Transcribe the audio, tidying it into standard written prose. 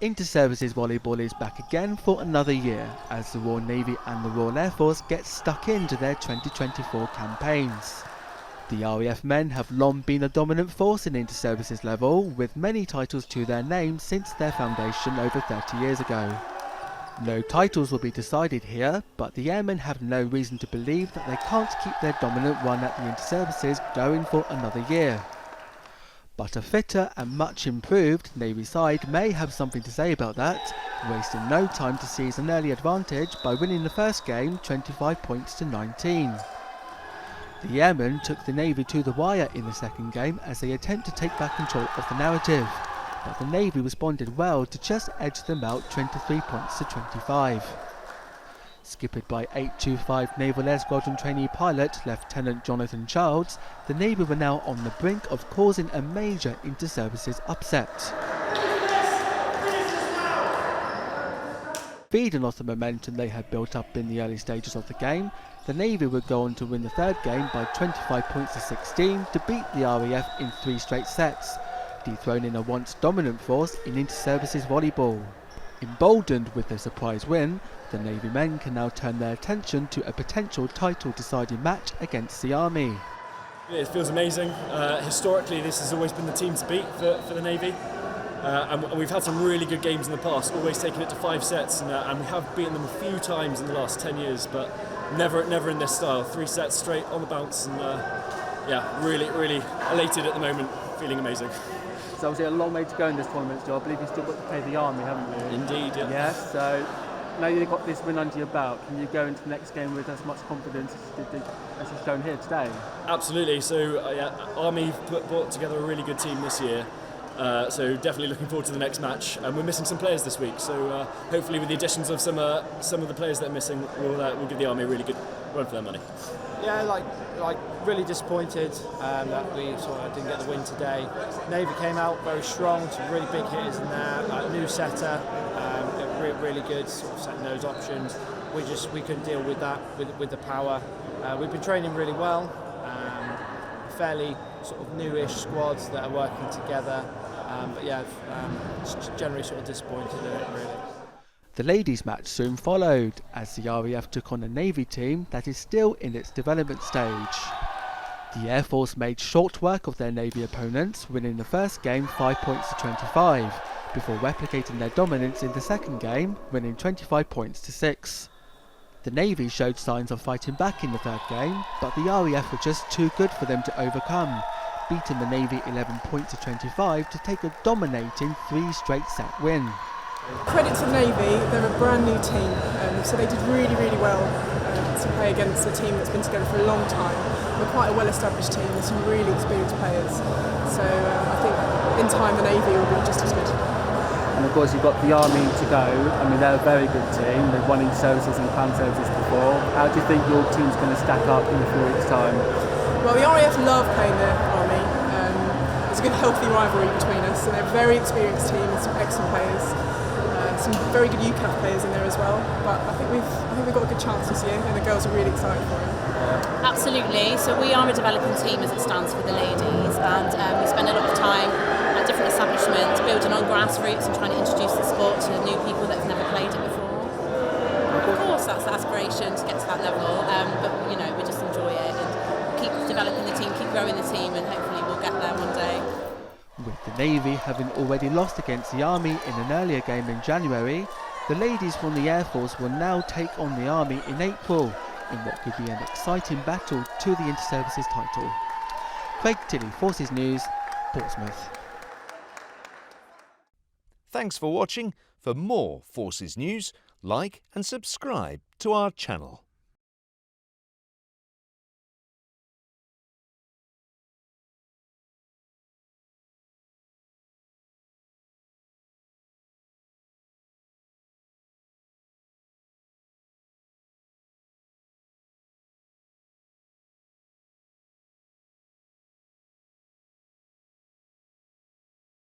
Inter-services volleyball is back again for another year as the Royal Navy and the Royal Air Force get stuck into their 2024 campaigns. The RAF men have long been a dominant force in inter-services level, with many titles to their name since their foundation over 30 years ago. No titles will be decided here, but the airmen have no reason to believe that they can't keep their dominant run at the inter-services going for another year. But a fitter and much improved Navy side may have something to say about that, wasting no time to seize an early advantage by winning the first game 25 points to 19. The airmen took the Navy to the wire in the second game as they attempt to take back control of the narrative, but the Navy responded well to just edge them out 23 points to 25. Skippered by 825 Naval Air Squadron trainee pilot Lieutenant Jonathan Childs, the Navy were now on the brink of causing a major inter-services upset. Feeding off the momentum they had built up in the early stages of the game, the Navy would go on to win the third game by 25 points to 16 to beat the RAF in 3 straight sets, dethroning a once dominant force in inter-services volleyball. Emboldened with their surprise win, the Navy men can now turn their attention to a potential title-deciding match against the Army. It feels amazing. Historically, this has always been the team to beat for the Navy. And we've had some really good games in the past, always taking it to 5 sets, and we have beaten them a few times in the last 10 years, but never in this style. 3 sets straight on the bounce, and yeah, really elated at the moment, feeling amazing. So obviously a long way to go in this tournament, Joe. I believe you've still got to play the Army, haven't you? Indeed, yeah. Yeah, so now you've got this win under your belt, can you go into the next game with as much confidence as you've shown here today? Absolutely. So yeah, Army brought together a really good team this year. So definitely looking forward to the next match, and we're missing some players this week. So hopefully, with the additions of some of the players that are missing, we'll give the Army a really good run for their money. Yeah, like really disappointed that we sort of didn't get the win today. Navy came out very strong, some really big hitters in there, like new setter, really good, sort of setting those options. We couldn't deal with that with the power. We've been training really well, fairly sort of newish squads that are working together. But yeah, just generally sort of disappointed in it, really. The ladies' match soon followed, as the RAF took on a Navy team that is still in its development stage. The Air Force made short work of their Navy opponents, winning the first game 5 points to 25, before replicating their dominance in the second game, winning 25 points to 6. The Navy showed signs of fighting back in the third game, but the RAF were just too good for them to overcome, beating the Navy 11 points to 25 to take a dominating 3 straight set win. Credit to the Navy, they're a brand new team, so they did really well to play against a team that's been together for a long time. We're quite a well-established team with some really experienced players, so I think in time the Navy will be just as good. And of course you've got the Army to go. I mean, they're a very good team, they've won inter-services and pan-services before. How do you think your team's going to stack up in a few weeks' time? Well, the RAF love playing the Army. There's a good healthy rivalry between us, and they're a very experienced team with some excellent players. Some very good UCAF players in there as well, but I think we've got a good chance this year, and the girls are really excited for it. Absolutely. So we are a developing team as it stands for the ladies, and we spend a lot of time at different establishments building on grassroots and trying to introduce the sport to new people that have never played it before. Of course, that's the aspiration to get to that level, but you know, we just enjoy it and keep developing the team, keep growing the team, and hopefully we'll get there one day. With the Navy having already lost against the Army in an earlier game in January, the ladies from the Air Force will now take on the Army in April in what could be an exciting battle to the inter-services title. Craig Tilley, Forces News, Portsmouth. Thanks for watching. For more Forces News, like and subscribe to our channel.